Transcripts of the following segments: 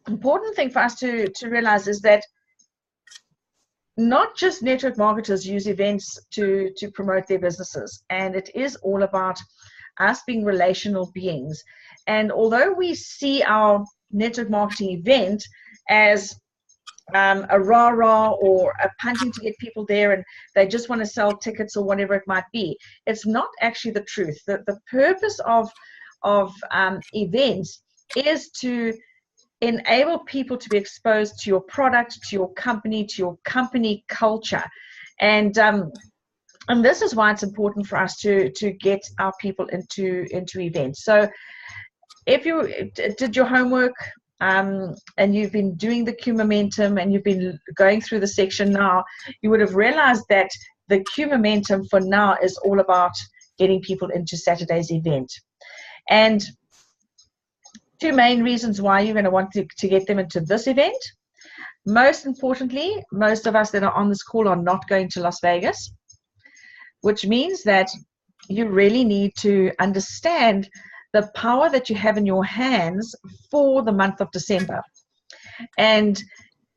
important thing for us to realize is that not just network marketers use events to promote their businesses, and it is all about us being relational beings. And although we see our network marketing event as a rah-rah or a punching to get people there and they just want to sell tickets or whatever it might be, it's not actually the truth. The purpose of events is to enable people to be exposed to your product, to your company culture. And this is why it's important for us to get our people into events. So if you did your homework and you've been doing the Q Momentum and you've been going through the section now, you would have realized that the Q Momentum for now is all about getting people into Saturday's event. And two main reasons why you're going to want to get them into this event. Most importantly, most of us that are on this call are not going to Las Vegas, which means that you really need to understand the power that you have in your hands for the month of December and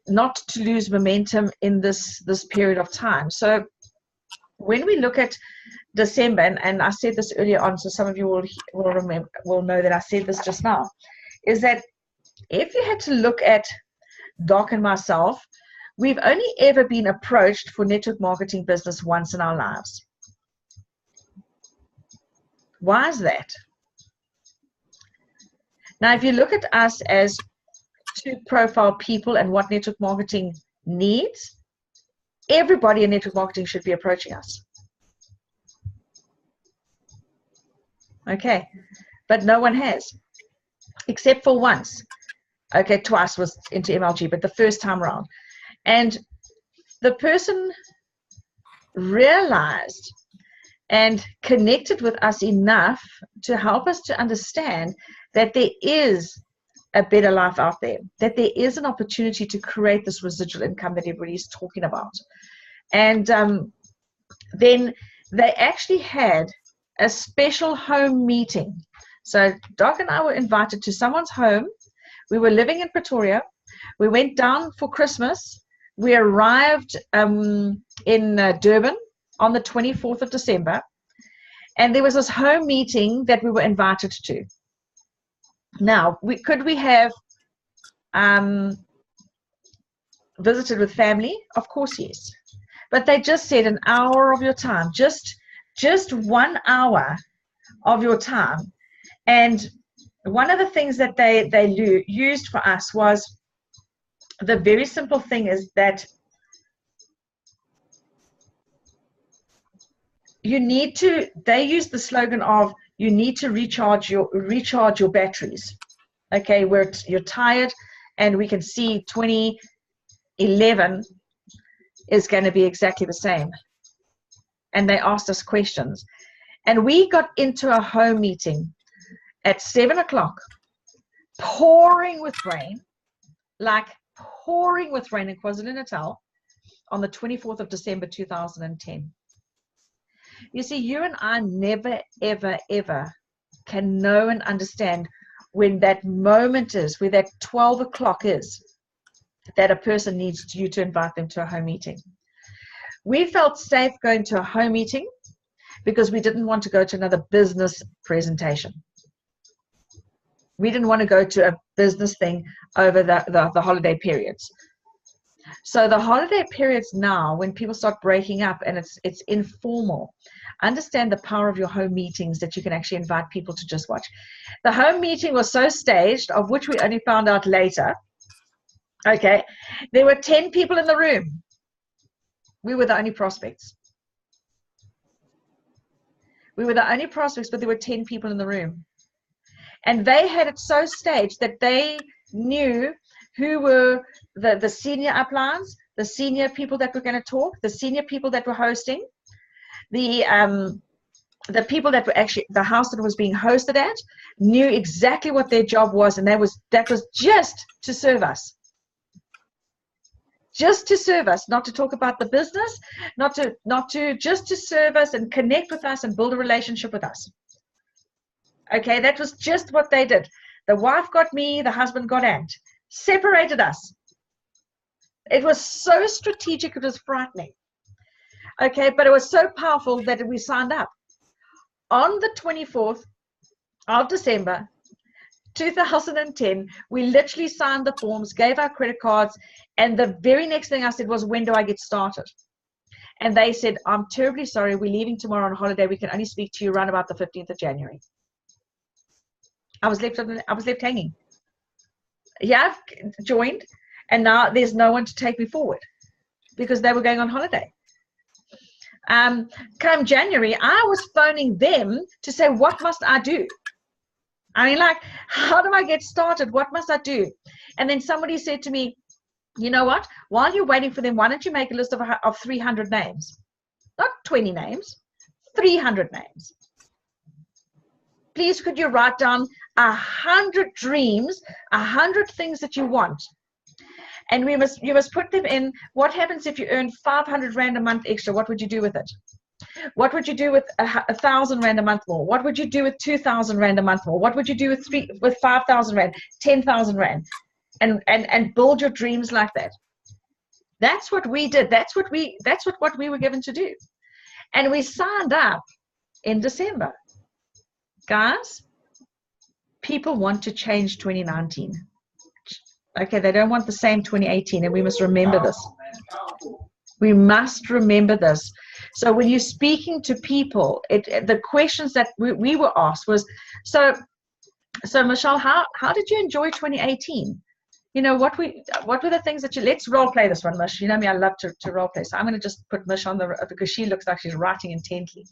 not to lose momentum in this period of time. So when we look at December, and I said this earlier on, so some of you will know that I said this just now, is that if you had to look at Doc and myself, we've only ever been approached for network marketing business once in our lives. Why is that? Now, if you look at us as two profile people and what network marketing needs, everybody in network marketing should be approaching us. Okay, but no one has, except for once. Okay, twice was into MLG, but the first time around. And the person realized and connected with us enough to help us to understand that there is a better life out there, that there is an opportunity to create this residual income that everybody's talking about. And then they actually had a special home meeting. So Doc and I were invited to someone's home. We were living in Pretoria. We went down for Christmas. We arrived in Durban on the 24th of December. And there was this home meeting that we were invited to. Now, could we have visited with family? Of course, yes. But they just said an hour of your time, just 1 hour of your time. And one of the things that they used for us was the very simple thing is that they use the slogan of you need to recharge your batteries. Okay, where you're tired, and we can see 2011 is going to be exactly the same. And they asked us questions. And we got into a home meeting at 7 o'clock, pouring with rain, like pouring with rain in KwaZulu-Natal on the 24th of December 2010. You see, you and I never, ever, ever can know and understand when that moment is, where that 12 o'clock is, that a person needs you to invite them to a home meeting. We felt safe going to a home meeting because we didn't want to go to another business presentation. We didn't want to go to a business thing over the holiday periods. So the holiday periods now, when people start breaking up and it's informal, understand the power of your home meetings that you can actually invite people to just watch. The home meeting was so staged, of which we only found out later. Okay, there were 10 people in the room. We were the only prospects. We were the only prospects, but there were 10 people in the room. And they had it so staged that they knew who were the senior uplines, the senior people that were going to talk, the senior people that were hosting, the people that were actually, the house that was being hosted at knew exactly what their job was, and that was just to serve us. Just to serve us, not to talk about the business, just to serve us and connect with us and build a relationship with us. Okay, that was just what they did. The wife got me, the husband got Ant. separated us. It was so strategic, it was frightening. Okay, but it was so powerful that we signed up. On the 24th of December, 2010, we literally signed the forms, gave our credit cards, and the very next thing I said was, when do I get started? And they said, I'm terribly sorry, we're leaving tomorrow on holiday. We can only speak to you around about the 15th of January. I was left hanging. Yeah, I've joined, and now there's no one to take me forward because they were going on holiday. Come January, I was phoning them to say, what must I do? I mean, like, how do I get started? What must I do? And then somebody said to me, you know what? While you're waiting for them, why don't you make a list of 300 names? Not 20 names, 300 names. Please, could you write down 100 dreams, 100 things that you want? And you must put them in. What happens if you earn 500 Rand a month extra? What would you do with it? What would you do with 1,000 Rand a month more? What would you do with 2,000 Rand a month more? What would you do with 5,000 Rand, 10,000 Rand? And build your dreams like that. That's what we did. That's what we were given to do. And we signed up in December. Guys, people want to change 2019. Okay, they don't want the same 2018, and we must remember this. We must remember this. So when you're speaking to people, the questions that we were asked was, so Michelle, how did you enjoy 2018? You know, what were the things that let's role play this one, Mish. You know me, I love to role play. So I'm going to just put Mish on because she looks like she's writing intently.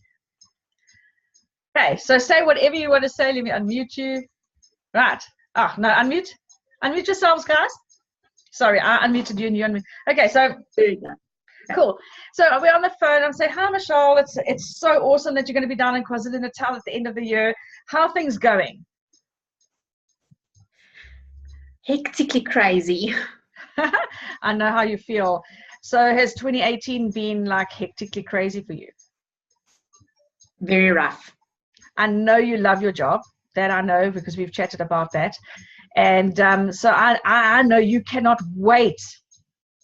Okay, so say whatever you want to say. Let me unmute you. Right. Oh, no, unmute. Unmute yourselves, guys. Sorry, I unmuted you and you unmuted. Okay, so there you go. Cool. So we're on the phone. I'm saying, hi, Michelle. It's so awesome that you're going to be down in KwaZulu-Natal at the end of the year. How are things going? Hectically crazy. I know how you feel. So has 2018 been like hectically crazy for you? Very rough. I know you love your job. That I know because we've chatted about that. And so I know you cannot wait.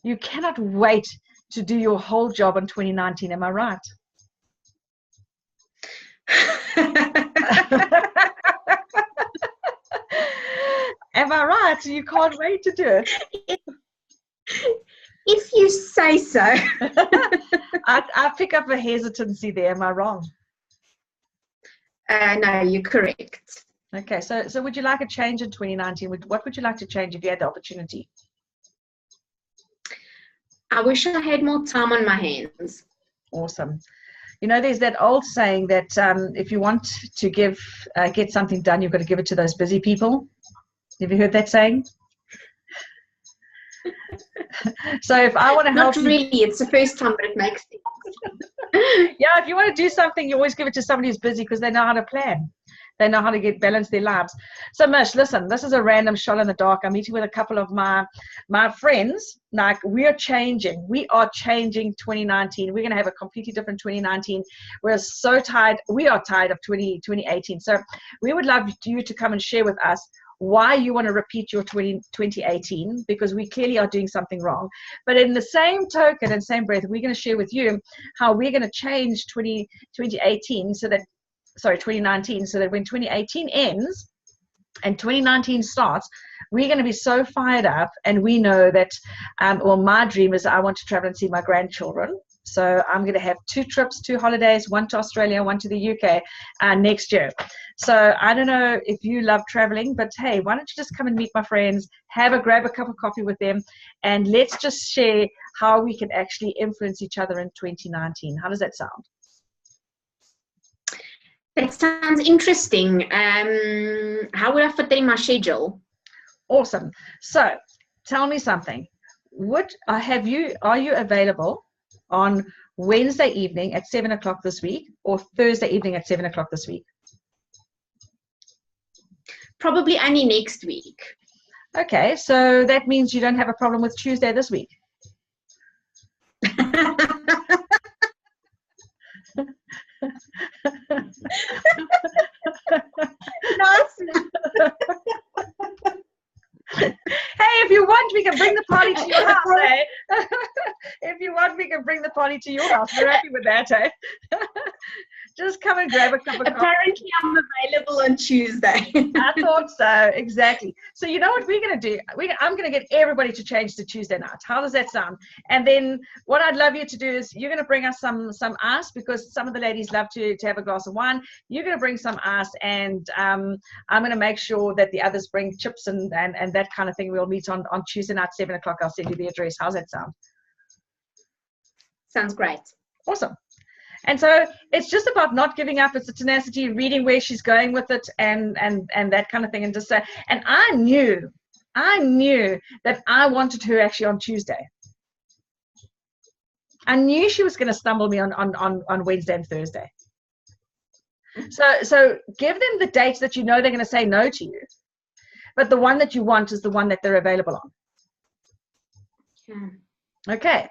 You cannot wait to do your whole job in 2019. Am I right? Am I right? You can't wait to do it. If you say so. I pick up a hesitancy there. Am I wrong? No, you're correct. Okay, so would you like a change in 2019? What would you like to change if you had the opportunity? I wish I had more time on my hands. Awesome. You know, there's that old saying that if you want to get something done, you've got to give it to those busy people. Have you heard that saying? So if I want to help Not really. It's the first time, but it makes sense. Yeah, if you want to do something, you always give it to somebody who's busy because they know how to plan. They know how to balance their lives. So Mish, listen, this is a random shot in the dark. I'm meeting with a couple of my friends. Like, we are changing 2019. We're going to have a completely different 2019. We're so tired. We are tired of 2018. So we would love you to come and share with us why you want to repeat your 2018, because we clearly are doing something wrong. But in the same token and same breath, we're going to share with you how we're going to change 2019 so that when 2018 ends and 2019 starts, we're going to be so fired up. And we know that, my dream is I want to travel and see my grandchildren. So I'm going to have 2 trips, 2 holidays, one to Australia, one to the UK next year. So I don't know if you love traveling, but hey, why don't you just come and meet my friends, grab a cup of coffee with them, and let's just share how we can actually influence each other in 2019. How does that sound? That sounds interesting. How would I fit that in my schedule? Awesome. So tell me something. Are you available on Wednesday evening at 7 o'clock this week or Thursday evening at 7 o'clock this week? Probably only next week. Okay, so that means you don't have a problem with Tuesday this week. Nice. if you want, we can bring the party to your house, eh? If you want, we can bring the party to your house. We're happy with that, eh? Just come and grab a cup of coffee. Apparently, I'm available on Tuesday. I thought so, exactly. So you know what we're going to do? I'm going to get everybody to change to Tuesday night. How does that sound? And then what I'd love you to do is you're going to bring us some ice, because some of the ladies love to have a glass of wine. You're going to bring some ice, and I'm going to make sure that the others bring chips and that kind of thing. We'll meet on Tuesday night, 7 o'clock. I'll send you the address. How's that sound? Sounds great. Awesome. And so it's just about not giving up. It's the tenacity, reading where she's going with it, and that kind of thing. And just say, and I knew that I wanted her actually on Tuesday. I knew she was going to stumble me on Wednesday and Thursday. So give them the dates that you know they're going to say no to you, but the one that you want is the one that they're available on. Yeah. Okay.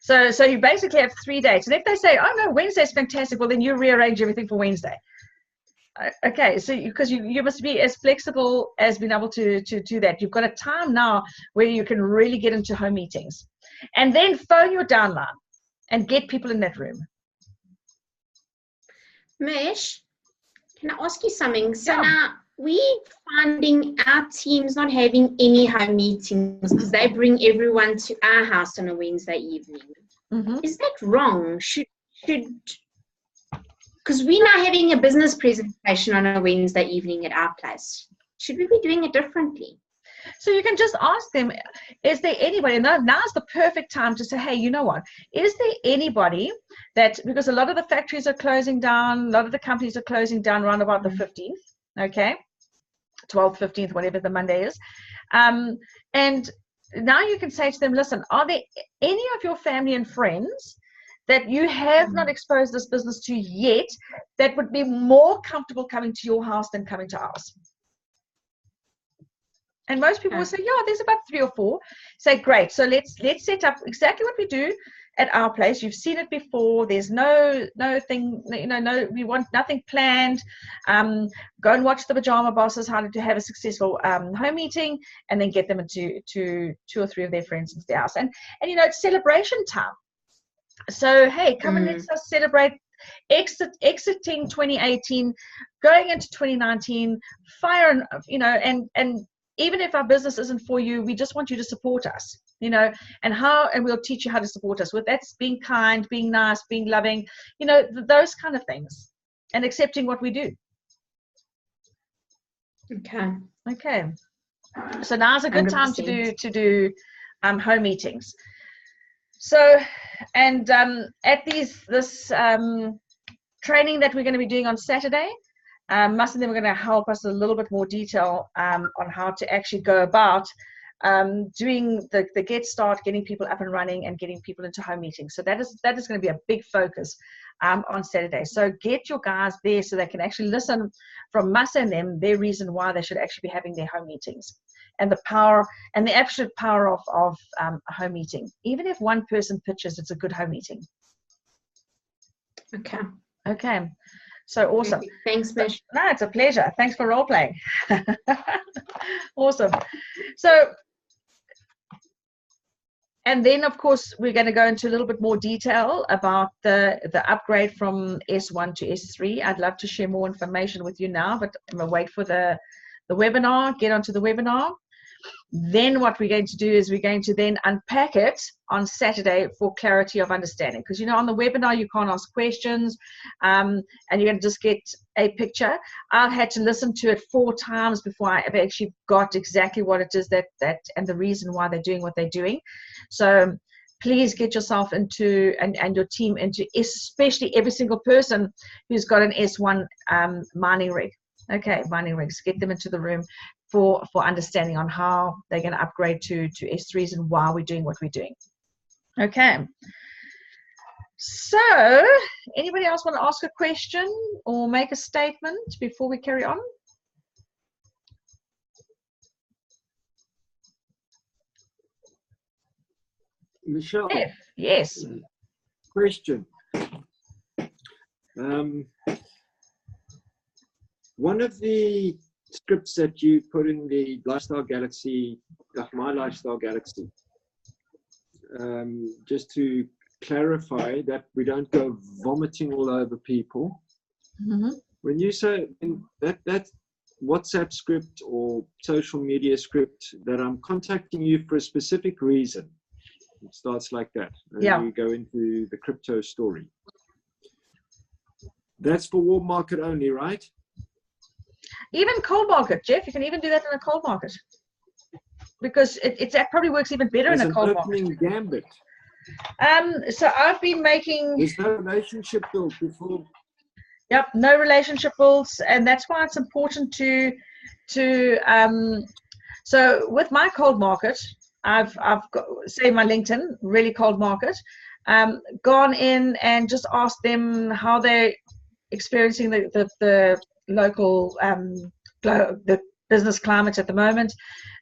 So you basically have 3 dates. And if they say, oh, no, Wednesday's fantastic, well, then you rearrange everything for Wednesday. Okay, so because you must be as flexible as being able to do that. You've got a time now where you can really get into home meetings. And then phone your downline and get people in that room. Mesh, can I ask you something? So Yeah. now we finding our teams not having any home meetings because they bring everyone to our house on a Wednesday evening. Mm-hmm. Is that wrong? Should because we're now having a business presentation on a Wednesday evening at our place. Should we be doing it differently? So you can just ask them, is there anybody, and now's the perfect time to say, hey, you know what, is there anybody that, because a lot of the factories are closing down, a lot of the companies are closing down around about the 15th, okay, 12th, 15th, whatever the Monday is. And now you can say to them, listen, are there any of your family and friends that you have not exposed this business to yet that would be more comfortable coming to your house than coming to ours? And most people will say, yeah, there's about 3 or 4. Say, great. So let's set up exactly what we do at our place. You've seen it before. There's no thing, we want nothing planned. Go and watch the Pajama Bosses, how to have a successful home meeting, and then get them into 2 or 3 of their friends into the house. And it's celebration time. So, hey, come and let's us celebrate exiting 2018, going into 2019, fire, and even if our business isn't for you, we just want you to support us, and we'll teach you how to support us. With that's being kind, being nice, being loving, those kind of things, and accepting what we do. Okay. So now's a good 100%. Time to do home meetings. So, and at this training that we're going to be doing on Saturday, most of them are going to help us a little bit more detail on how to actually go about doing the get start, getting people up and running, and getting people into home meetings. So that is going to be a big focus on Saturday. So get your guys there so they can actually listen from us and them, their reason why they should actually be having their home meetings, and the power and the absolute power of a home meeting. Even if one person pitches, it's a good home meeting. Okay. So awesome. Thanks, Mish. No, it's a pleasure. Thanks for role playing. Awesome. So, and then of course we're going to go into a little bit more detail about the upgrade from S1 to S3. I'd love to share more information with you now, but I'm going to wait for the webinar, get onto the webinar. Then what we're going to do is we're going to then unpack it on Saturday for clarity of understanding. Because, on the webinar, you can't ask questions and you're going to just get a picture. I've had to listen to it 4 times before I have actually got exactly what it is that and the reason why they're doing what they're doing. So please get yourself into and your team into, especially every single person who's got an S1 mining rig. Okay, mining rigs, get them into the room for understanding on how they're going to upgrade to S3s and why we're doing what we're doing. Okay. So, anybody else want to ask a question or make a statement before we carry on? Michelle. Yes. Question. One of the scripts that you put in the Lifestyle Galaxy like My Lifestyle Galaxy. Just to clarify that we don't go vomiting all over people. Mm-hmm. When you say that WhatsApp script or social media script that I'm contacting you for a specific reason, it starts like that. And Yeah. you go into the crypto story. That's for warm market only, right? Even cold market, Jeff, you can even do that in a cold market. Because it probably works even better As in a an cold opening market. gambit. So I've been making, There's no relationship built before. yep, no relationship builds, and that's why it's important to so with my cold market, I've got, say my LinkedIn, really cold market, gone in and just asked them how they're experiencing the local the business climate at the moment.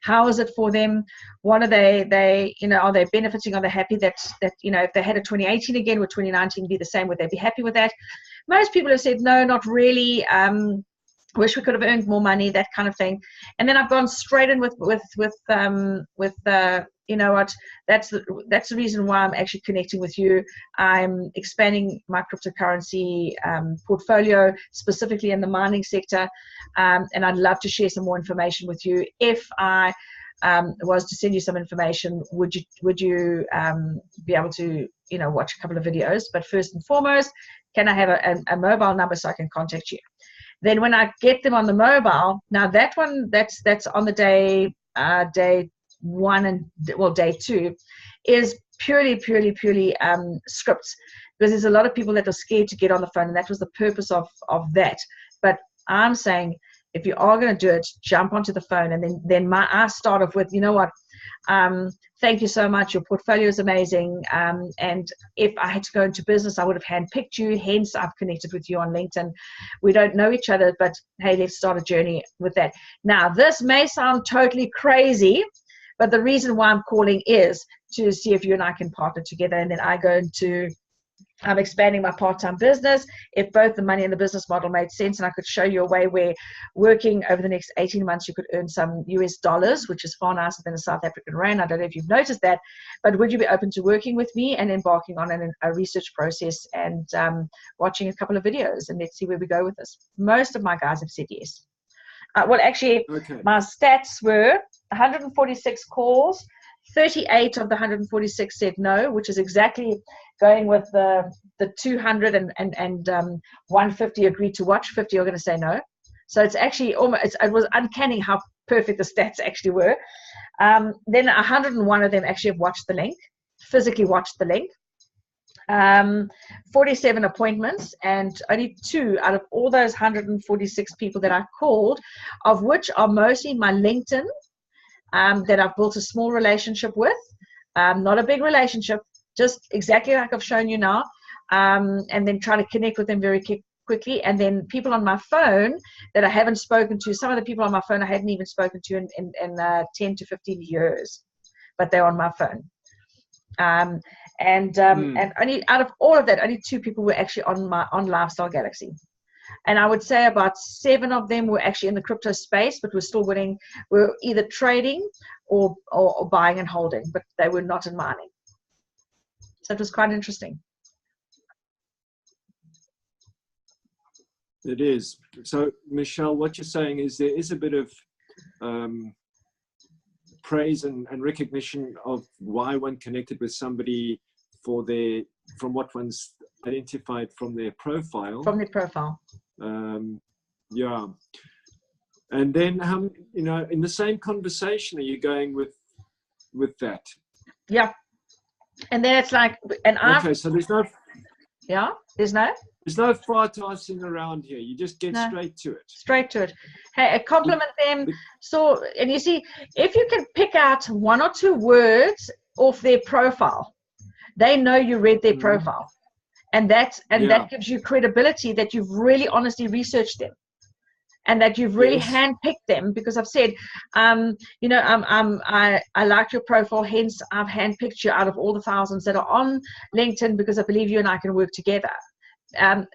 How is it for them? What are they are they benefiting? Are they happy that if they had a 2018 again, would 2019 be the same? Would they be happy with that? Most people have said no, not really. Wish we could have earned more money, that kind of thing. And then I've gone straight in with you know what, that's the reason why I'm actually connecting with you. I'm expanding my cryptocurrency portfolio, specifically in the mining sector, and I'd love to share some more information with you. If I was to send you some information, would you be able to watch a couple of videos? But first and foremost, can I have a mobile number so I can contact you? Then when I get them on the mobile, now that one, that's on the day 1 and day 2 is purely scripts, because there's a lot of people that are scared to get on the phone, and that was the purpose of that. But I'm saying, if you are going to do it, jump onto the phone. And then I start off with, you know what, thank you so much, your portfolio is amazing, and if I had to go into business, I would have handpicked you, hence I've connected with you on LinkedIn. We don't know each other, but hey, let's start a journey with that. Now, this may sound totally crazy, but the reason why I'm calling is to see if you and I can partner together, and then I'm expanding my part-time business. If both the money and the business model made sense, and I could show you a way where working over the next 18 months, you could earn some US dollars, which is far nicer than a South African rand. I don't know if you've noticed that, but would you be open to working with me and embarking on a research process and watching a couple of videos, and let's see where we go with this? Most of my guys have said yes. Well, actually, Okay. my stats were 146 calls. 38 of the 146 said no, which is exactly going with the 200 and 150 agreed to watch. 50 are going to say no. So it's actually almost, it was uncanny how perfect the stats actually were. Then 101 of them actually have watched the link, physically watched the link. 47 appointments, and only 2 out of all those 146 people that I called, of which are mostly my LinkedIn, that I've built a small relationship with, not a big relationship, just exactly like I've shown you now, and then try to connect with them very quickly. And then people on my phone that I haven't spoken to, some of the people on my phone I hadn't even spoken to in 10 to 15 years, but they're on my phone. And only out of all of that, only 2 people were actually on Lifestyle Galaxy. And I would say about 7 of them were actually in the crypto space, but were either trading or buying and holding, but they were not in mining. So it was quite interesting. It is. So, Michelle, what you're saying is there is a bit of praise and recognition of why one connected with somebody from what one's identified from their profile. From their profile. Yeah. And then, in the same conversation, are you going with that? Yeah. And then it's like, okay, so there's no far-tossing around here. You just get straight to it. Straight to it. Hey, compliment them. So, and you see, if you can pick out 1 or 2 words off their profile, they know you read their profile. And that gives you credibility that you've really honestly researched them, and that you've really handpicked them, because I've said, I like your profile, hence I've handpicked you out of all the thousands that are on LinkedIn, because I believe you and I can work together. And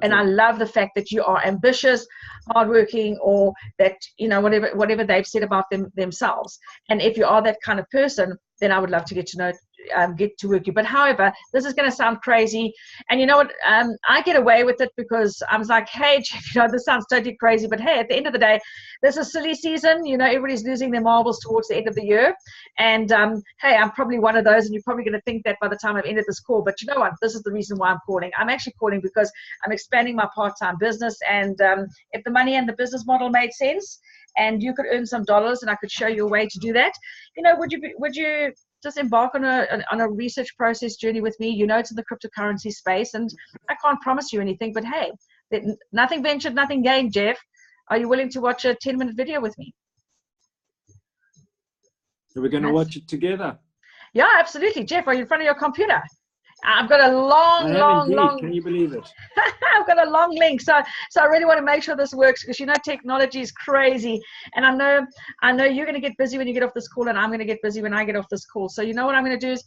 I love the fact that you are ambitious, hardworking, or that, you know, whatever they've said about themselves. And if you are that kind of person, then I would love to get to know, get to work you. But however, this is going to sound crazy. And you know what? I get away with it because I was like, hey, Jeff, you know, this sounds totally crazy. But hey, at the end of the day, this is silly season. You know, everybody's losing their marbles towards the end of the year. And hey, I'm probably one of those. And you're probably going to think that by the time I've ended this call. But you know what? This is the reason why I'm calling. I'm actually calling because I'm expanding my part-time business. And if the money and the business model made sense, and you could earn some dollars, and I could show you a way to do that, you know, would you just embark on a research process journey with me? You know, it's in the cryptocurrency space, and I can't promise you anything, but hey, nothing ventured, nothing gained. Jeff, are you willing to watch a 10-minute video with me? So we're going to watch it together. Yeah, absolutely. Jeff, are you in front of your computer? I've got a long. Can you believe it? I've got a long link, so I really want to make sure this works, because you know technology is crazy, and I know you're going to get busy when you get off this call, and I'm going to get busy when I get off this call. So you know what I'm going to do is,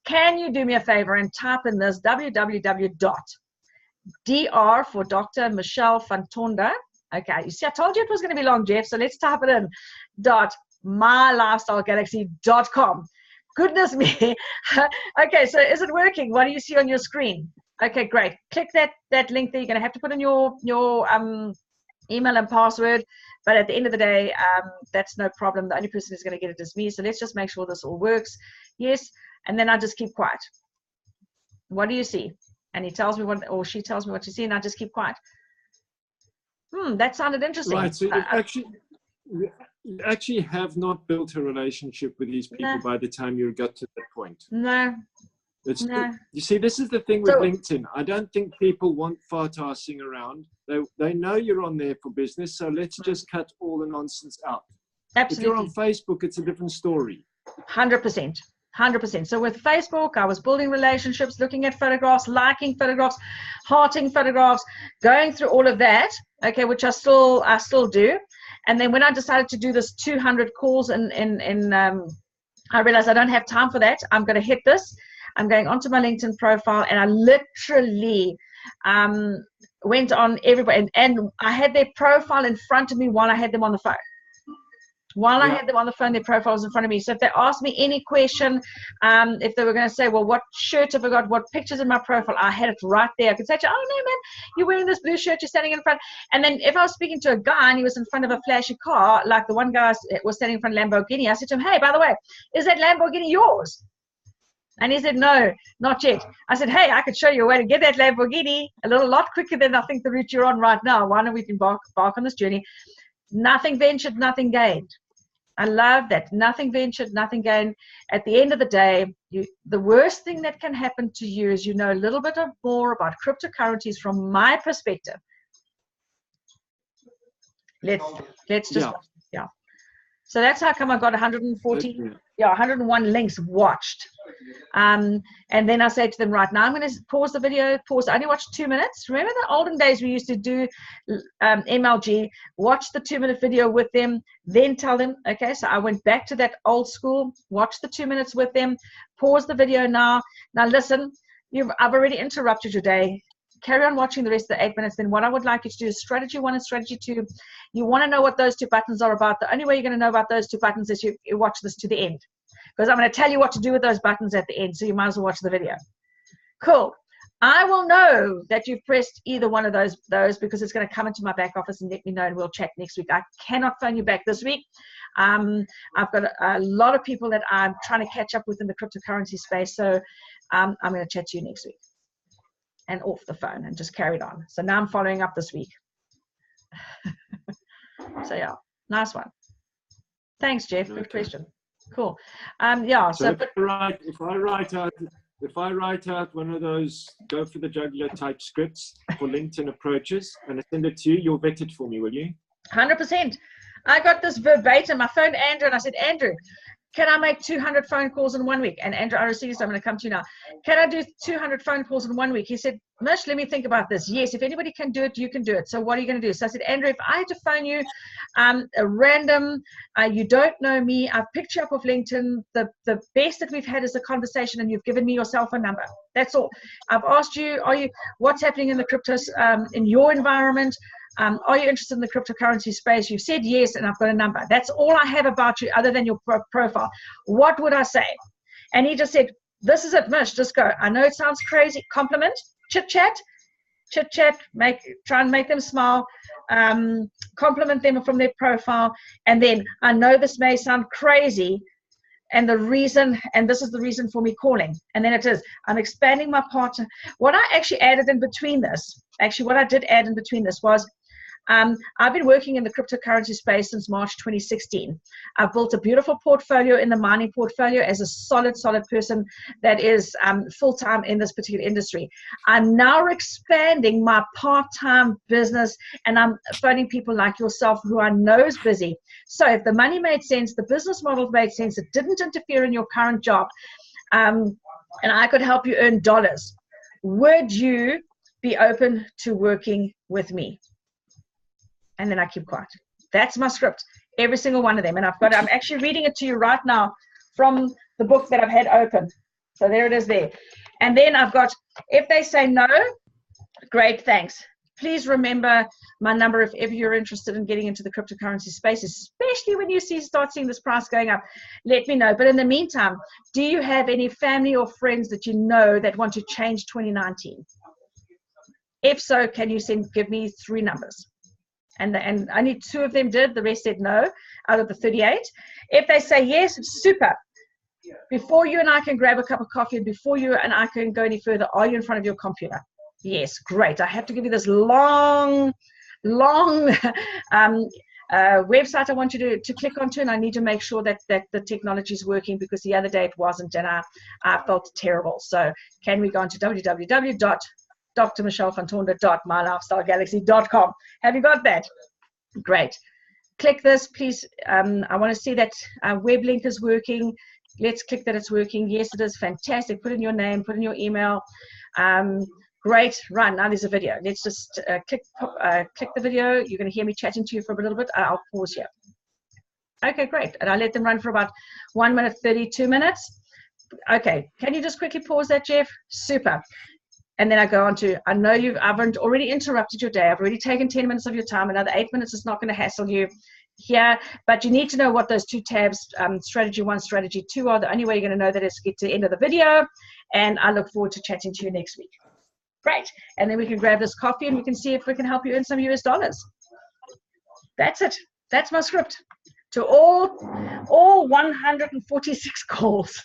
can you do me a favor and type in this www.dr for Dr. Michelle Fantonda. Okay, you see, I told you it was going to be long, Jeff. So let's type it in. .mylifestylegalaxy.com. Goodness me. Okay, so is it working? What do you see on your screen? Okay, great. Click that link there. You're going to have to put in your email and password, but at the end of the day, that's no problem. The only person who's going to get it is me. So let's just make sure this all works. Yes, and then I just keep quiet. What do you see? And he tells me what, or she tells me what you see, and I just keep quiet. That sounded interesting. Right. So you actually have not built a relationship with these people by the time you got to that point. No. You see, this is the thing with LinkedIn. I don't think people want fartassing around. They know you're on there for business, so let's just cut all the nonsense out. Absolutely. If you're on Facebook, it's a different story. 100%. 100%. So with Facebook, I was building relationships, looking at photographs, liking photographs, hearting photographs, going through all of that, okay, which I still do. And then when I decided to do this 200 calls, I realized I don't have time for that. I'm going to hit this. I'm going onto my LinkedIn profile, and I literally went on everybody, and I had their profile in front of me while I had them on the phone. I had them on the phone, their profile was in front of me. So if they asked me any question, if they were going to say, well, what shirt have I got, what pictures in my profile, I had it right there. I could say, oh, no, man, you're wearing this blue shirt, you're standing in front. And then if I was speaking to a guy and he was in front of a flashy car, like the one guy was standing in front of Lamborghini, I said to him, hey, by the way, is that Lamborghini yours? And he said, no, not yet. I said, hey, I could show you a way to get that Lamborghini a lot quicker than I think the route you're on right now. Why don't we embark on this journey? Nothing ventured, nothing gained. I love that. Nothing ventured, nothing gained. At the end of the day, the worst thing that can happen to you is you know a little bit more about cryptocurrencies from my perspective. Let's just So that's how come I got 101 links watched. And then I say to them, right now I'm going to pause the video, I only watched 2 minutes. Remember the olden days we used to do MLG, watch the 2-minute video with them, then tell them, okay, so I went back to that old school, watch the 2 minutes with them, pause the video now. Now listen, I've already interrupted your day. Carry on watching the rest of the 8 minutes. Then what I would like you to do is strategy 1 and strategy 2. You want to know what those 2 buttons are about. The only way you're going to know about those 2 buttons is you watch this to the end, because I'm going to tell you what to do with those buttons at the end. So you might as well watch the video. Cool. I will know that you've pressed either one of those because it's going to come into my back office and let me know, and we'll chat next week. I cannot phone you back this week. I've got a lot of people that I'm trying to catch up with in the cryptocurrency space. So I'm going to chat to you next week. And off the phone and just carried on. So now I'm following up this week. So yeah, nice one. Thanks, Jeff. Good question. Cool. So if I write out one of those go for the jugular type scripts for LinkedIn approaches and I send it to you, you'll vet it for me, will you? 100%. I got this verbatim. I phoned Andrew and I said, Andrew, Can I make 200 phone calls in 1 week? And Andrew Aristides, I'm going to come to you now. Can I do 200 phone calls in 1 week? He said, Mish, let me think about this. Yes, if anybody can do it, you can do it. So what are you going to do? So I said, Andrew, if I had to phone you a random, you don't know me, I've picked you up off LinkedIn, the best that we've had is a conversation and you've given me your cell phone number. That's all. I've asked you, what's happening in the cryptos in your environment? Are you interested in the cryptocurrency space? You've said yes, and I've got a number. That's all I have about you other than your profile. What would I say? And he just said, this is it, Mish, just go. I know it sounds crazy. Compliment, chit-chat, try and make them smile, compliment them from their profile. And then, I know this may sound crazy, and this is the reason for me calling. And then it is, I'm expanding my partner. What I actually added in between this, what I did add in between this was, I've been working in the cryptocurrency space since March 2016. I've built a beautiful portfolio in the mining portfolio as a solid person that is full-time in this particular industry. I'm now expanding my part-time business, and I'm phoning people like yourself who I know is busy. So if the money made sense, the business model made sense, it didn't interfere in your current job, and I could help you earn dollars, would you be open to working with me? And then I keep quiet. That's my script, every single one of them. And I'm actually reading it to you right now from the book that I've had open. So there it is there. And then I've got, if they say no, great, thanks. Please remember my number if ever you're interested in getting into the cryptocurrency space, especially when you start seeing this price going up. Let me know. But in the meantime, do you have any family or friends that you know that want to change 2019? If so, can you give me 3 numbers? And only 2 of them did. The rest said no out of the 38. If they say yes, super. Before you and I can grab a cup of coffee, and before you and I can go any further, are you in front of your computer? Yes, great. I have to give you this long website I want you to click onto, and I need to make sure that the technology is working, because the other day it wasn't, and I felt terrible. So can we go on to www.drmichellevantonda.mylifestylegalaxy.com. Have you got that? Great. Click this, please. I want to see that web link is working. Let's click that it's working. Yes, it is. Fantastic. Put in your name, put in your email. Great. Right, now there's a video. Let's just click the video. You're going to hear me chatting to you for a little bit. I'll pause here. Okay, great. And I let them run for about 1 minute, 32 minutes. Okay, can you just quickly pause that, Jeff? Super. And then I go on to, I know I've already interrupted your day. I've already taken 10 minutes of your time. Another 8 minutes is not going to hassle you here. But you need to know what those 2 tabs, strategy 1, strategy 2 are. The only way you're going to know that is to get to the end of the video. And I look forward to chatting to you next week. Great. And then we can grab this coffee and we can see if we can help you earn some US dollars. That's it. That's my script. To all 146 calls.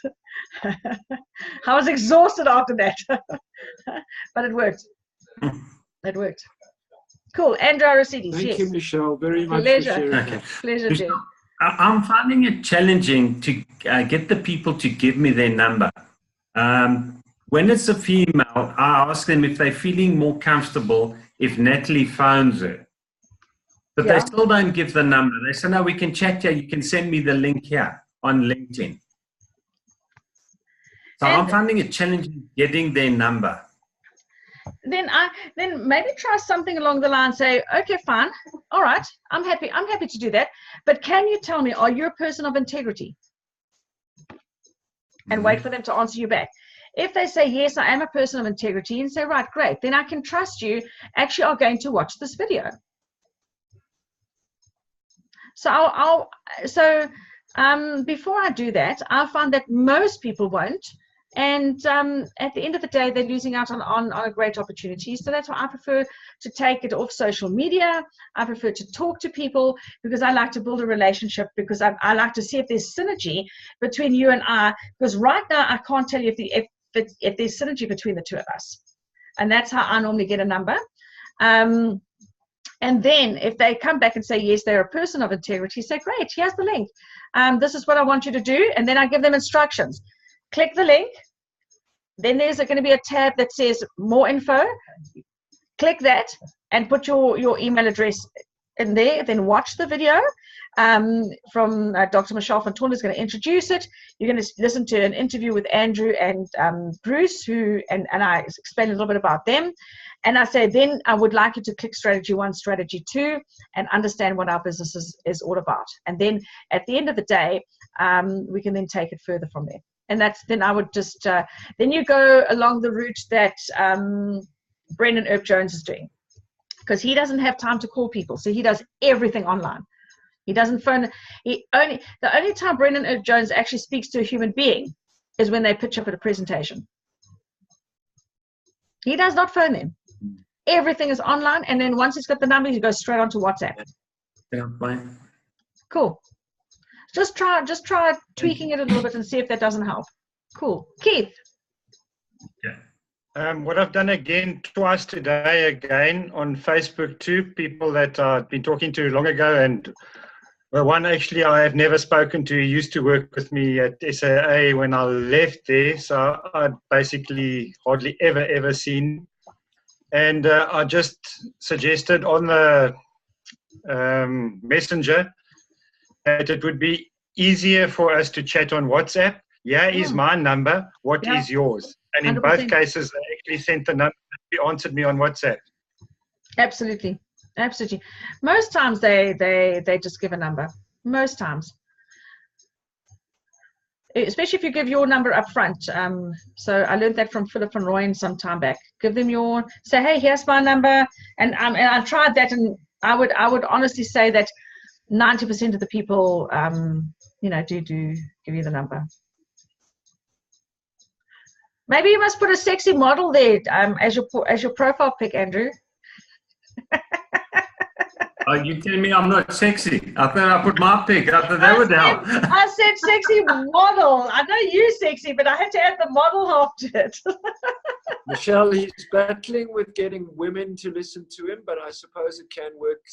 I was exhausted after that, but it worked. It worked. Cool. Andrew Aristides. Thank yes. you, Michelle, very much Pleasure. for sharing Okay. that. Pleasure, Jim. I'm finding it challenging to get the people to give me their number. When it's a female, I ask them if they're feeling more comfortable if Natalie phones her. But Yeah. they still don't give the number. They say, no, we can chat here. You can send me the link here on LinkedIn. So I'm finding it challenging getting their number. Then maybe try something along the line. Say, okay, fine, all right, I'm happy to do that. But can you tell me, are you a person of integrity? And wait for them to answer you back. If they say yes, I am a person of integrity, and say, right, great, then I can trust you actually are going to watch this video. So before I do that, I find that most people won't. And at the end of the day, they're losing out on a great opportunity. So that's why I prefer to take it off social media. I prefer to talk to people because I like to build a relationship, because I like to see if there's synergy between you and I. Because right now, I can't tell you if there's synergy between the 2 of us. And that's how I normally get a number. And then if they come back and say, yes, they're a person of integrity, say, great, here's the link. This is what I want you to do. And then I give them instructions. Click the link. Then there's going to be a tab that says more info. Click that and put your email address in there. Then watch the video. from Dr. Michelle van Toorn is going to introduce it. You're going to listen to an interview with Andrew and Bruce, and I explain a little bit about them. And I say, then I would like you to click strategy 1, strategy 2, and understand what our business is all about. And then at the end of the day, we can then take it further from there. And then I would just, then you go along the route that Brendan Earp Jones is doing, because he doesn't have time to call people. So he does everything online. He doesn't phone. The only time Brendan Earp Jones actually speaks to a human being is when they pitch up at a presentation. He does not phone them. Everything is online, and then once he's got the number, he goes straight onto WhatsApp. Yeah, fine. Cool. Just try tweaking it a little bit and see if that doesn't help. Cool. Keith. Yeah. What I've done again twice today, again on Facebook too, people that I've been talking to long ago, and well, one actually I have never spoken to. He used to work with me at SAA when I left there, so I basically hardly ever seen. And I just suggested on the messenger that it would be easier for us to chat on WhatsApp. Here is my number. What is yours? And in 100%. both cases, they actually sent the number. He answered me on WhatsApp. Absolutely. Absolutely. Most times they just give a number. Most times. Especially if you give your number up front. So I learned that from Philip van Rooyen some time back. Give them say, hey, here's my number. And I've tried that, and I would honestly say that 90% of the people, do give you the number. Maybe you must put a sexy model there as your profile pic, Andrew. Are you telling me I'm not sexy? I thought I put my pic. I thought that would help. I said sexy model. I know you're sexy, but I had to add the model half to it. Michelle, he's battling with getting women to listen to him, but I suppose it can work.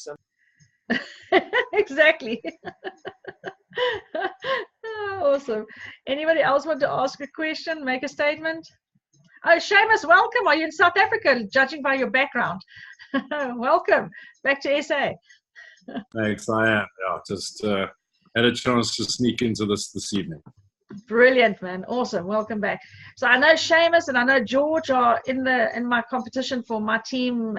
Exactly. Awesome. Anybody else want to ask a question, make a statement? Oh, Seamus, welcome. Are you in South Africa, judging by your background? Welcome back to SA. Thanks, I am. Yeah, just had a chance to sneak into this evening. Brilliant, man. Awesome. Welcome back. So I know Seamus and I know George are in my competition for my team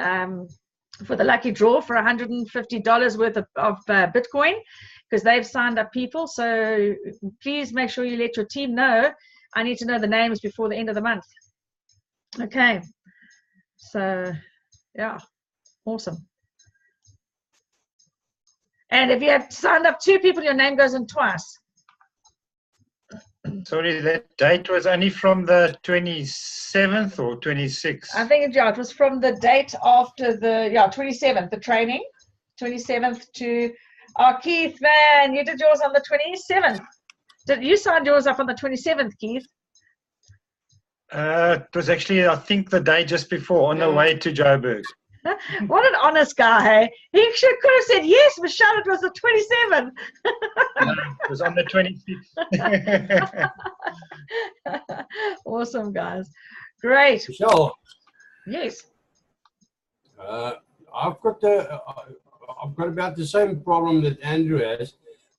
for the lucky draw for $150 worth of Bitcoin, because they've signed up people. So please make sure you let your team know. I need to know the names before the end of the month. Okay. So, yeah. Awesome. And if you have signed up 2 people, your name goes in twice. Sorry, that date was only from the 27th or 26th? I think it was from the date after the 27th, the training. 27th to Keith, man, you did yours on the 27th. Did you sign yours up on the 27th, Keith? It was actually, I think, the day just before, on the way to Joburg. What an honest guy, hey? He could have said, yes, Michelle, it was the 27th. It was on the 26th. Awesome, guys. Great. Michelle. Yes. I've got about the same problem that Andrew has,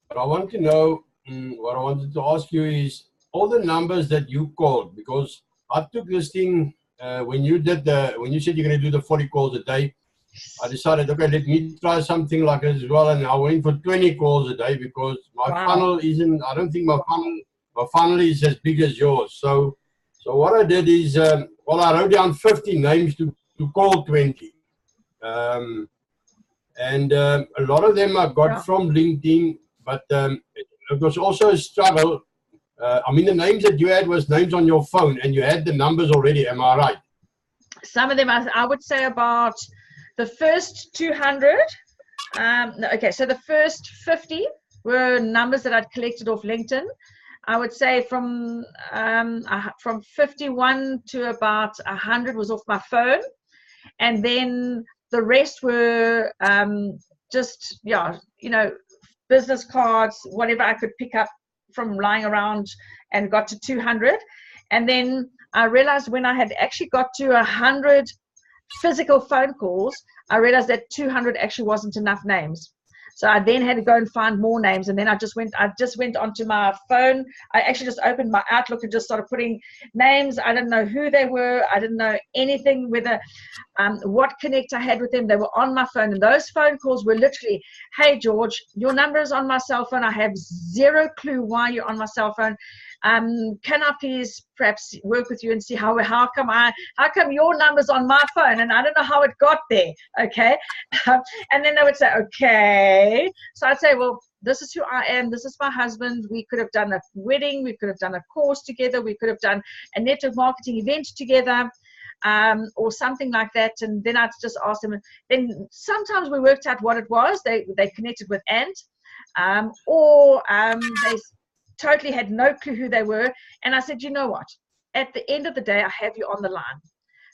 but I want to know, what I wanted to ask you is all the numbers that you called, because I took this thing when you said you're going to do the 40 calls a day. I decided, okay, let me try something like this as well, and I went for 20 calls a day because my funnel isn't. I don't think my funnel is as big as yours. So what I did is, I wrote down 50 names to call 20, and a lot of them I got from LinkedIn, but it was also a struggle. The names that you had was names on your phone, and you had the numbers already. Am I right? Some of them, I would say about the first 200. Okay, so the first 50 were numbers that I'd collected off LinkedIn. I would say from 51 to about 100 was off my phone, and then the rest were business cards, whatever I could pick up from lying around, and got to 200. And then I realized when I had actually got to 100 physical phone calls, I realized that 200 actually wasn't enough names. So I then had to go and find more names, and then I just went onto my phone. I actually just opened my Outlook and just started putting names. I didn't know who they were. I didn't know anything, whether what connect I had with them. They were on my phone, and those phone calls were literally, "Hey George, your number is on my cell phone. I have zero clue why you're on my cell phone. Can I please perhaps work with you and see how come your number's on my phone?" And I don't know how it got there. Okay. And then they would say, okay. So I'd say, well, this is who I am. This is my husband. We could have done a wedding. We could have done a course together. We could have done a network marketing event together, or something like that. And then I'd just ask them. Then sometimes we worked out what it was. They connected with Ant, or they totally had no clue who they were. And I said, you know what? At the end of the day, I have you on the line.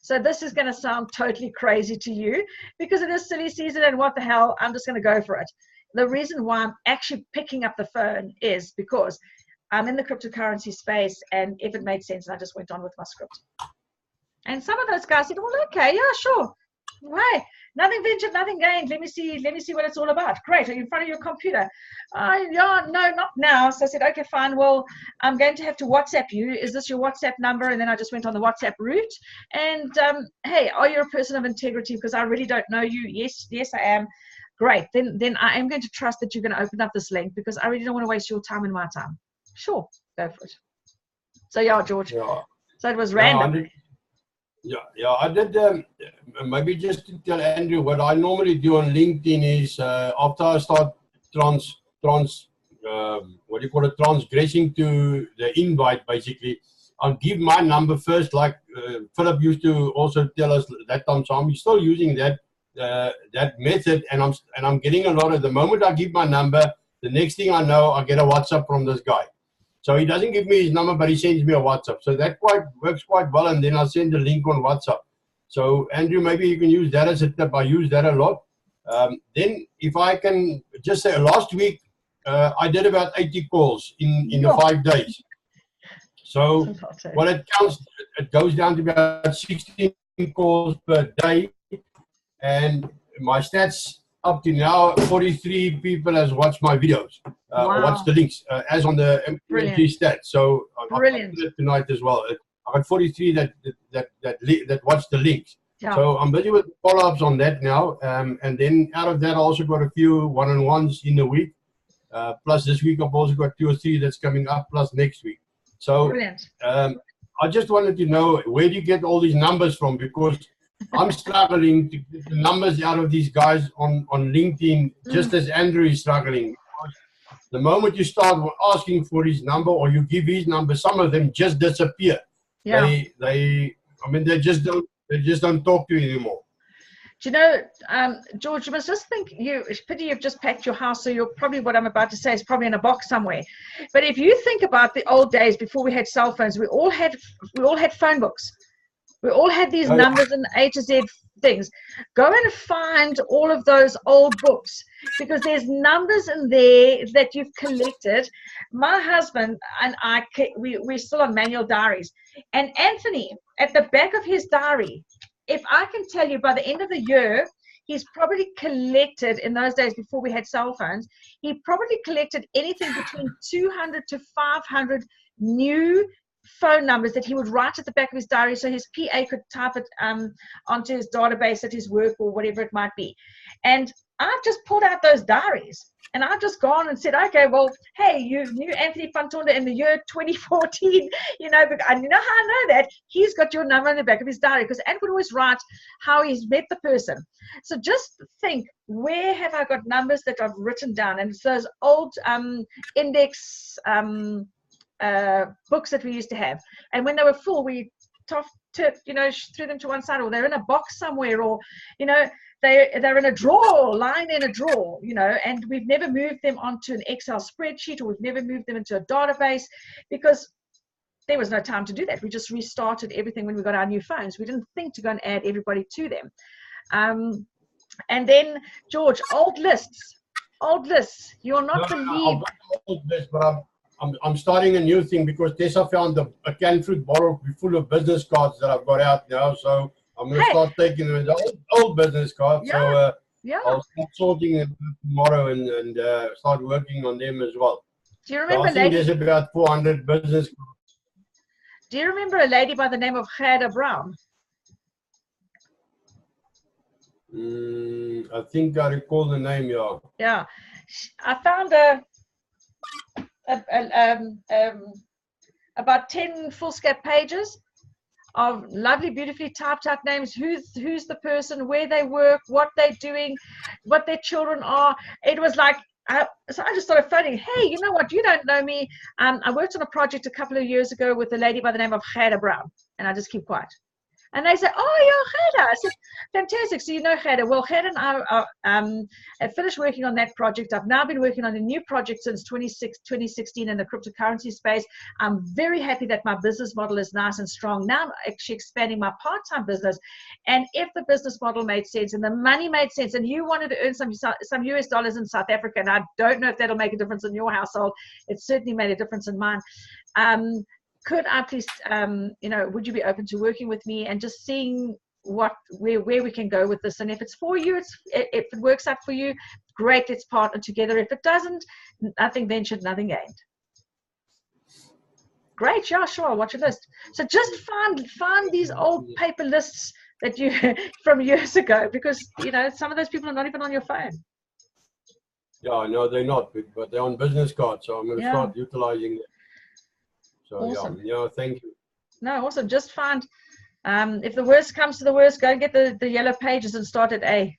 So this is going to sound totally crazy to you because it is silly season, and what the hell, I'm just going to go for it. The reason why I'm actually picking up the phone is because I'm in the cryptocurrency space, and if it made sense, I just went on with my script. And some of those guys said, well, okay, yeah, sure. Hey, nothing ventured, nothing gained. Let me see what it's all about. Great. Are you in front of your computer? Yeah, no, not now. So I said, okay, fine. Well, I'm going to have to WhatsApp you. Is this your WhatsApp number? And then I just went on the WhatsApp route. And hey, are you a person of integrity? Because I really don't know you. Yes, I am. Great. Then I am going to trust that you're going to open up this link, because I really don't want to waste your time and my time. Sure, go for it. So yeah, George. Yeah. So it was random. Yeah, I did. Maybe just to tell Andrew, what I normally do on LinkedIn is after I start transgressing to the invite, basically, I'll give my number first, like Philip used to also tell us that time. So I'm still using that method, and I'm getting a lot of. The moment I give my number, the next thing I know, I get a WhatsApp from this guy. So he doesn't give me his number, but he sends me a WhatsApp. So that works quite well, and then I'll send the link on WhatsApp. So Andrew, maybe you can use that as a tip. I use that a lot. Then if I can just say, last week I did about 80 calls in the 5 days. So what it counts, it goes down to about 16 calls per day, and my stats up to now, 43 people has watched my videos, watched the links, as on the MG stats. So I'll do it tonight as well. I got 43 that watched the links. Yeah. So I'm busy with follow-ups on that now, and then out of that, I also got a few one-on-ones in the week. Plus this week, I've also got 2 or 3 that's coming up. Plus next week. So I just wanted to know, where do you get all these numbers from? Because I'm struggling to get the numbers out of these guys on LinkedIn, just as Andrew is struggling. The moment you start asking for his number, or you give his number, some of them just disappear. Yeah. They just don't talk to you anymore. Do you know, George, you must just think, it's pity you've just packed your house, so you're probably, what I'm about to say is probably in a box somewhere. But if you think about the old days before we had cell phones, we all had phone books. We all had these numbers and A to Z things. Go and find all of those old books, because there's numbers in there that you've collected. My husband and I, we're still on manual diaries. And Anthony, at the back of his diary, if I can tell you, by the end of the year, he's probably collected, in those days before we had cell phones, he probably collected anything between 200 to 500 new phone numbers that he would write at the back of his diary, so his PA could type it onto his database at his work or whatever it might be. And I've just pulled out those diaries, and I've just gone and said, okay, well, hey, you knew Anthony Fantonda in the year 2014, you know how I know that? He's got your number in the back of his diary, because Ant would always write how he's met the person. So just think, where have I got numbers that I've written down? And it's those old index books that we used to have, and when they were full, we threw them to one side, or they're in a box somewhere, or they're in a drawer, lying in a drawer, and we've never moved them onto an Excel spreadsheet, or we've never moved them into a database, because there was no time to do that. We just restarted everything when we got our new phones. We didn't think to go and add everybody to them. And then, George, old lists. You'll not believe. Old lists, but I'm starting a new thing, because Tessa found a canned fruit bottle full of business cards that I've got out now. So I'm going to start taking them, the old business cards. Yeah. So Yeah. I'll start sorting them tomorrow and start working on them as well. Do you So remember I think there's lady? about 400 business. Do you remember a lady by the name of Gerda Brown? I think I recall the name, yeah. Yeah, I found about 10 foolscap pages of lovely, beautifully typed out names. Who's the person, where they work, what they're doing, what their children are. It was like, so I just started phoning. Hey, you know what? You don't know me. I worked on a project a couple of years ago with a lady by the name of Gerda Brown, and I just keep quiet. And they said, oh, you're Gerda. I said, fantastic. So you know Gerda. Well, Gerda and I have finished working on that project. I've now been working on a new project since 2016 in the cryptocurrency space. I'm very happy that my business model is nice and strong. Now I'm actually expanding my part-time business. And if the business model made sense and the money made sense and you wanted to earn some US dollars in South Africa, and I don't know if that'll make a difference in your household. It certainly made a difference in mine. Could I please, would you be open to working with me and just seeing where we can go with this? And if it's for you, if it works out for you, great, let's partner together. If it doesn't, nothing ventured, nothing gained. Great, yeah, sure, I'll watch a list. So just find these old paper lists that you from years ago, because some of those people are not even on your phone. Yeah, no, they're not, but they're on business cards, so I'm going to start utilizing them. So awesome. yeah, thank you. No, awesome. Just find, if the worst comes to the worst, go and get the yellow pages and start at A.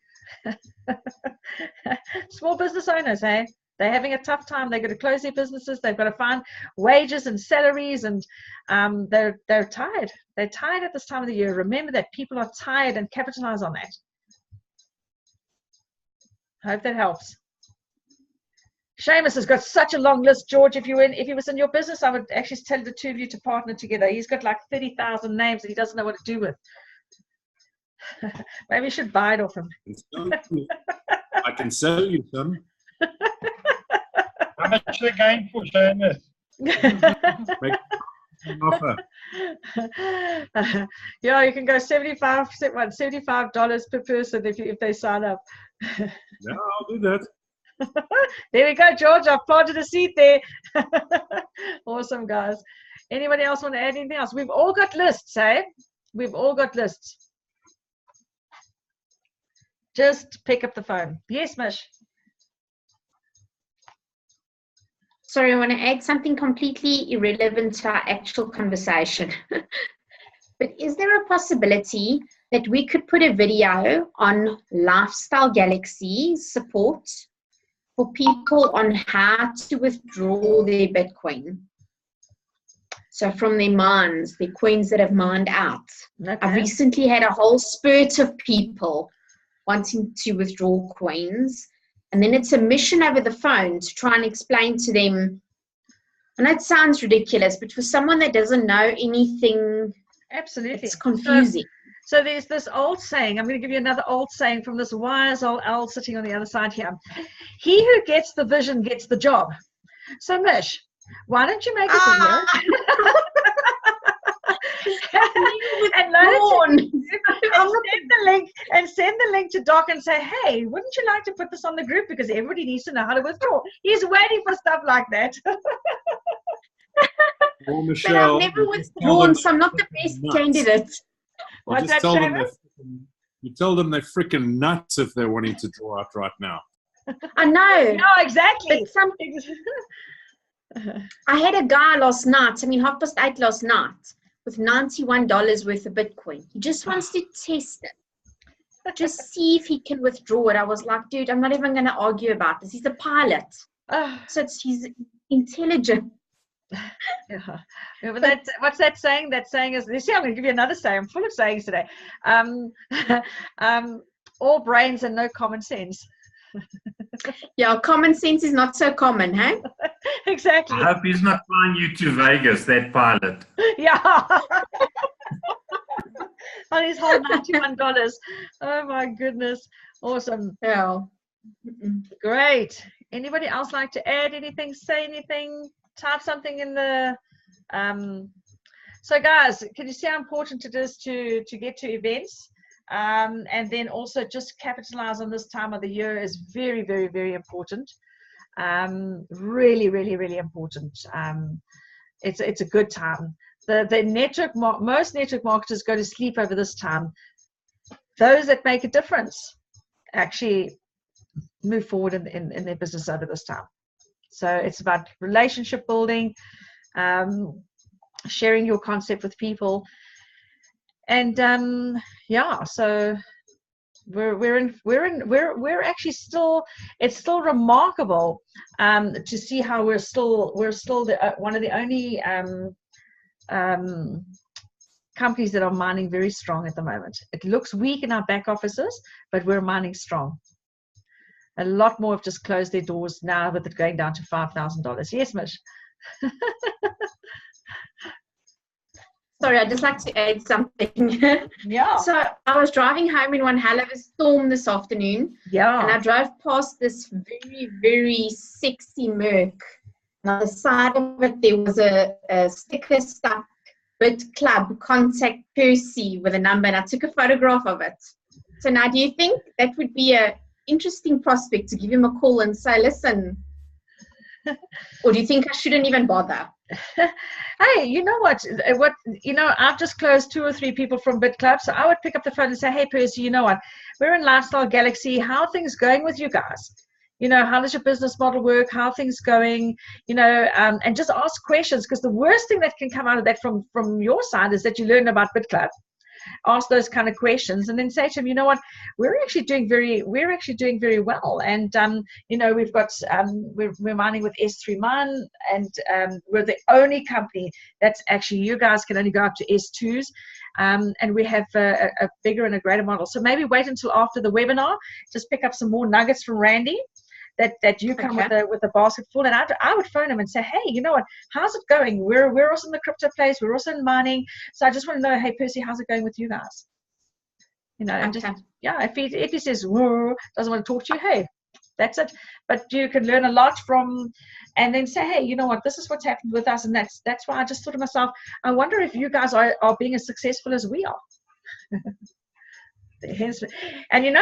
Small business owners, hey? They're having a tough time. They've got to close their businesses. They've got to find wages and salaries, and they're tired. They're tired at this time of the year. Remember that people are tired, and capitalize on that. Hope that helps. Seamus has got such a long list, George. If he was in your business, I would actually tell the two of you to partner together. He's got like 30,000 names that he doesn't know what to do with. Maybe you should buy it off him. I can sell you some. How much are they going for, Seamus? Make an offer. Yeah, you can go $75 per person if they sign up. Yeah, I'll do that. There we go, George. I've planted a seed there. Awesome, guys. Anybody else want to add anything else? We've all got lists, eh? We've all got lists. Just pick up the phone. Yes, Mish. Sorry, I want to add something completely irrelevant to our actual conversation. But is there a possibility that we could put a video on Lifestyle Galaxy support for people on how to withdraw their Bitcoin? So from their mines, their coins that have mined out. Okay. I've recently had a whole spurt of people wanting to withdraw coins. And then it's a mission over the phone to try and explain to them. And that sounds ridiculous, but for someone that doesn't know anything, absolutely, it's confusing. So there's this old saying. I'm going to give you another old saying from this wise old owl sitting on the other side here. He who gets the vision gets the job. So Mish, why don't you make a video? and send the link to Doc and say, hey, wouldn't you like to put this on the group, because everybody needs to know how to withdraw. He's waiting for stuff like that. Well, Michelle, but I've never withdrawn, so I'm not the best candidate. What's that, Seamus? You tell them they're freaking nuts if they're wanting to draw out right now. I know. No, exactly. I had a guy last night, 8:30 last night, with $91 worth of Bitcoin. He just wants to test it. Just see if he can withdraw it. I was like, dude, I'm not even going to argue about this. He's a pilot. So he's intelligent. Yeah. But what's that saying? That saying is, you see, I'm going to give you another saying. I'm full of sayings today. All brains and no common sense. Yeah, common sense is not so common, hey? Exactly. I hope he's not flying you to Vegas, that pilot. Yeah. On his whole $91. Oh my goodness. Awesome. Yeah. Great. Anybody else like to add anything, say anything, type something in the so guys, can you see how important it is to get to events? And then also just capitalize on this time of the year is very, very, very important. Really, really, really important. It's a good time. Most network marketers go to sleep over this time. Those that make a difference actually move forward in their business over this time. So it's about relationship building, sharing your concept with people, and yeah. So we're actually still. It's still remarkable to see how we're still one of the only companies that are mining very strong at the moment. It looks weak in our back offices, but we're mining strong. A lot more have just closed their doors now with it going down to $5,000. Yes, Mish. Sorry, I'd just like to add something. Yeah. So I was driving home in one hell of a storm this afternoon. Yeah. And I drove past this very, very sexy Merc. And on the side of it, there was a sticker stuck, Bit Club, contact Percy with a number. And I took a photograph of it. So now do you think that would be a interesting prospect to give him a call and say, listen, or do you think I shouldn't even bother? Hey, you know what, I've just closed 2 or 3 people from Bit Club, so I would pick up the phone and say, hey Percy, you know what, we're in Lifestyle Galaxy, how are things going with you guys? How does your business model work? How are things going? And just ask questions, because the worst thing that can come out of that from your side is that you learn about Bit Club. Ask those kind of questions, and then say to him, you know what, we're actually doing very well, and we've got we're mining with S3 Mine, and we're the only company that's actually, you guys can only go up to S2s, and we have a bigger and a greater model. So maybe wait until after the webinar, just pick up some more nuggets from Randy, that you come with a basket full, and I would phone him and say, hey, you know what, how's it going? We're also in the crypto place, we're also in mining, so I just want to know, hey Percy, how's it going with you guys? And just, yeah, if he says whoa, doesn't want to talk to you, hey, that's it. But you can learn a lot from, and then say, hey, you know what, this is what's happened with us, and that's why I just thought to myself, I wonder if you guys are being as successful as we are. And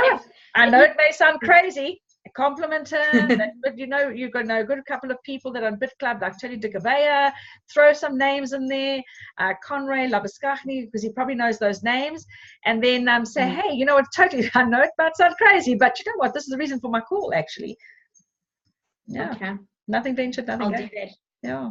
I know it may sound crazy, compliment him, but you've got a good couple of people that are on Bit Club, like Tony DeGabea, throw some names in there, Conray Labaskachny, because he probably knows those names, and then say, hey, you know what, totally, I know it might sound crazy, but you know what, this is the reason for my call, actually. Yeah. Okay. Nothing ventured, nothing gained. Do that. Yeah.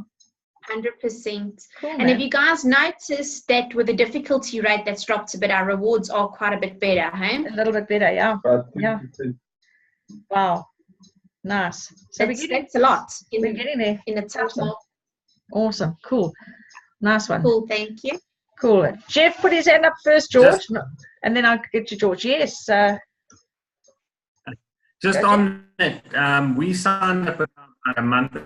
100%. Cool, and have you guys noticed that with the difficulty rate that's dropped a bit, our rewards are quite a bit better, hey? A little bit better, yeah. Yeah. Wow, nice. So that's a lot. We're getting there. In a tough market. Awesome, cool, nice one. Cool, thank you. Cool. Jeff put his hand up first, George, and then I'll get to George. Yes. Just on it, we signed up about a month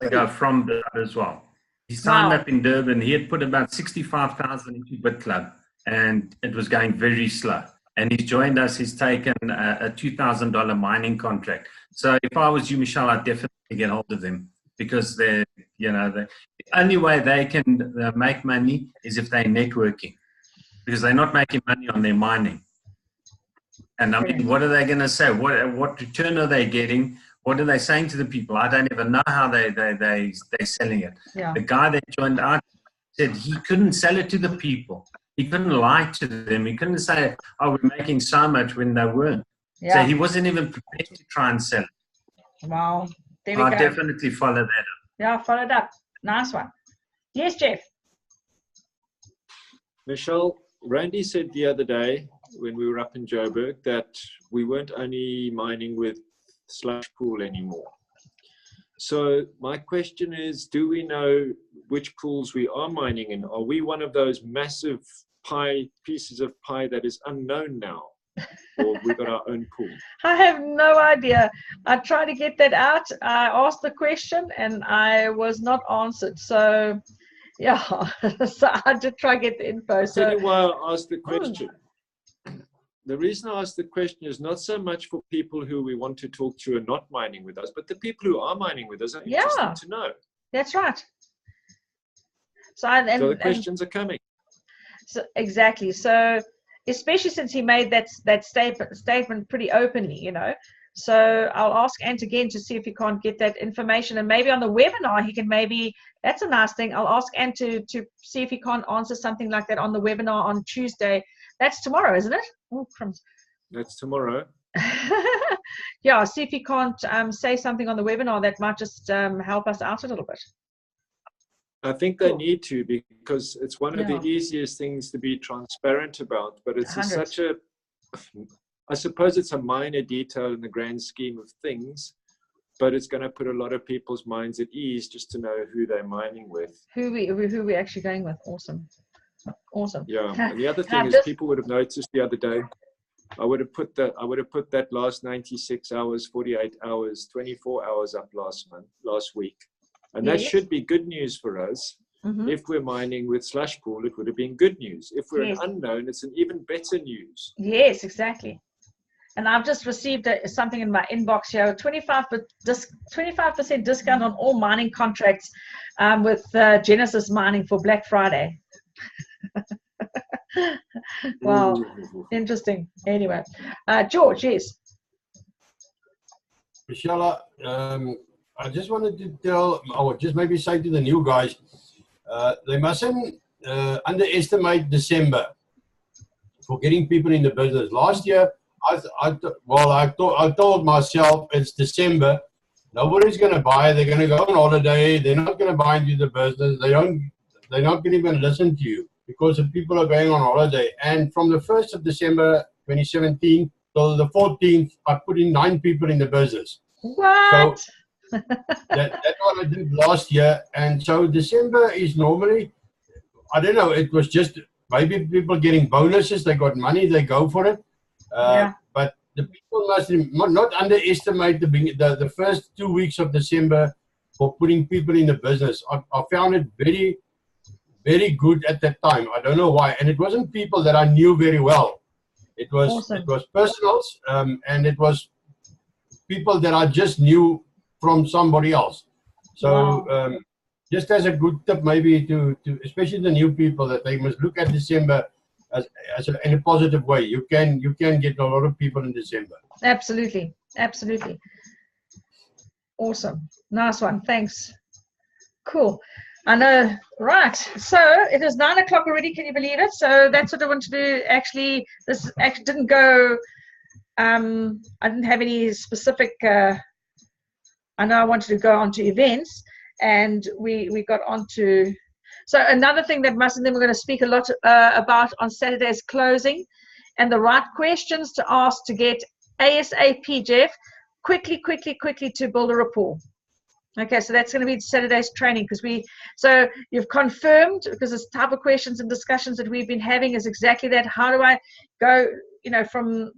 ago from Bit Club as well. He signed up in Durban. He had put about 65,000 into Bit Club, and it was going very slow. And he's joined us. He's taken a $2,000 mining contract. So if I was you, Michelle, I'd definitely get hold of them, because the only way they can make money is if they're networking, because they're not making money on their mining. And I mean, what are they going to say? What return are they getting? What are they saying to the people? I don't even know how they're selling it. Yeah. The guy that joined us said he couldn't sell it to the people. He couldn't lie to them. He couldn't say, oh, we're making so much when they weren't. Yeah. So he wasn't even prepared to try and sell it. Wow. There we I'll go. definitely follow that up. Yeah, follow it up. Nice one. Yes, Jeff. Michelle, Randy said the other day when we were up in Joburg that we weren't only mining with Slush Pool anymore. So my question is, do we know which pools we are mining in? Are we one of those massive pieces of pie that is unknown now? Or we've got our own pool? I have no idea. I tried to get that out. I asked the question and I was not answered. So, yeah, so I did try to get the info. So, tell you why I asked the question. The reason I asked the question is not so much for people who we want to talk to and not mining with us, but the people who are mining with us are interested to know. That's right. So the questions are coming. So exactly. So especially since he made that statement pretty openly, you know. So I'll ask Ant again to see if he can't get that information, and maybe on the webinar he can maybe. That's a nice thing. I'll ask Ant to see if he can't answer something like that on the webinar on Tuesday. That's tomorrow, isn't it? Oh, crumbs. That's tomorrow. Yeah, see if he can't say something on the webinar that might just help us out a little bit. I think they need to, because it's one of Yeah. the easiest things to be transparent about, but it's 100. such a, I suppose it's a minor detail in the grand scheme of things, but it's going to put a lot of people's minds at ease just to know who they're mining with. Who we actually going with. Awesome. Yeah, and the other Now, thing is, just- people would have noticed the other day, I would have put that last 96 hours, 48 hours, 24 hours up last week. And that Yes. should be good news for us. Mhm. If we're mining with Slashpool, it would have been good news. If we're Yes. an unknown, it's an even better news. Yes, exactly. And I've just received something in my inbox here, 25% discount on all mining contracts with Genesis Mining for Black Friday. Wow, Ooh. interesting. Anyway, George, yes. Michelle, I just wanted to tell, or just maybe say to the new guys, they mustn't underestimate December for getting people in the business. Last year, I told myself it's December. Nobody's going to buy. They're going to go on holiday. They're not going to buy into the business. They're not even going to listen to you because the people are going on holiday. And from the 1st of December 2017 till the 14th, I put in 9 people in the business. What? So that's what I did last year. And so December is normally, I don't know, it was just maybe people getting bonuses. They got money, they go for it. Yeah. But the people must not underestimate the first 2 weeks of December for putting people in the business. I found it very, very good at that time. I don't know why. And it wasn't people that I knew very well. It was Awesome. It was personals, and it was people that I just knew from somebody else. So Wow. just as a good tip, maybe to especially the new people, that they must look at December in a positive way. You can get a lot of people in December. Absolutely. Absolutely. Awesome. Nice one. Thanks. Cool. I know. Right. So it is 9 o'clock already. Can you believe it? So that's what I wanted to do. Actually, this actually didn't go. I didn't have any specific. I know I wanted to go on to events, and we got onto. So another thing that must, and then we're going to speak a lot about on Saturday's closing, and the right questions to ask to get ASAP, Jeff, quickly to build a rapport. Okay, so that's going to be Saturday's training, because so you've confirmed, because this type of questions and discussions that we've been having is exactly that. How do I go, from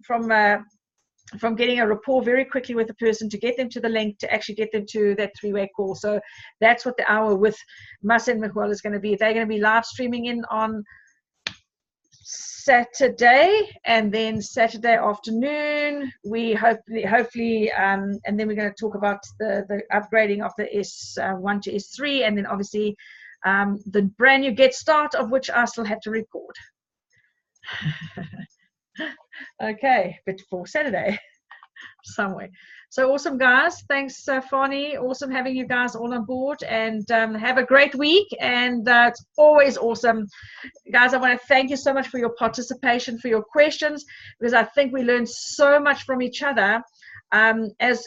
getting a rapport very quickly with a person to get them to the link to actually get them to that 3-way call. So that's what the hour with Mas and Miguel is going to be. They're going to be live streaming in on Saturday, and then Saturday afternoon we hopefully and then we're going to talk about the upgrading of the S1 to S3, and then obviously the brand new Get Start, of which I still have to record. Okay, but for Saturday somewhere. So awesome, guys. Thanks, Fani. Awesome having you guys all on board, and have a great week. And it's always awesome. Guys, I want to thank you so much for your participation, for your questions, because I think we learned so much from each other as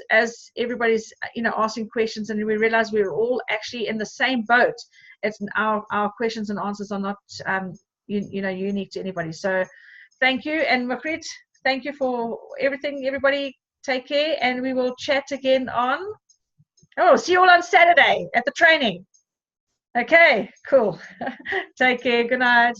everybody's asking questions, and we realize we're all actually in the same boat. It's our questions and answers are not unique to anybody. So thank you. And Margriet, thank you for everything. Everybody take care, and we will chat again see you all on Saturday at the training. Okay, cool. Take care. Good night.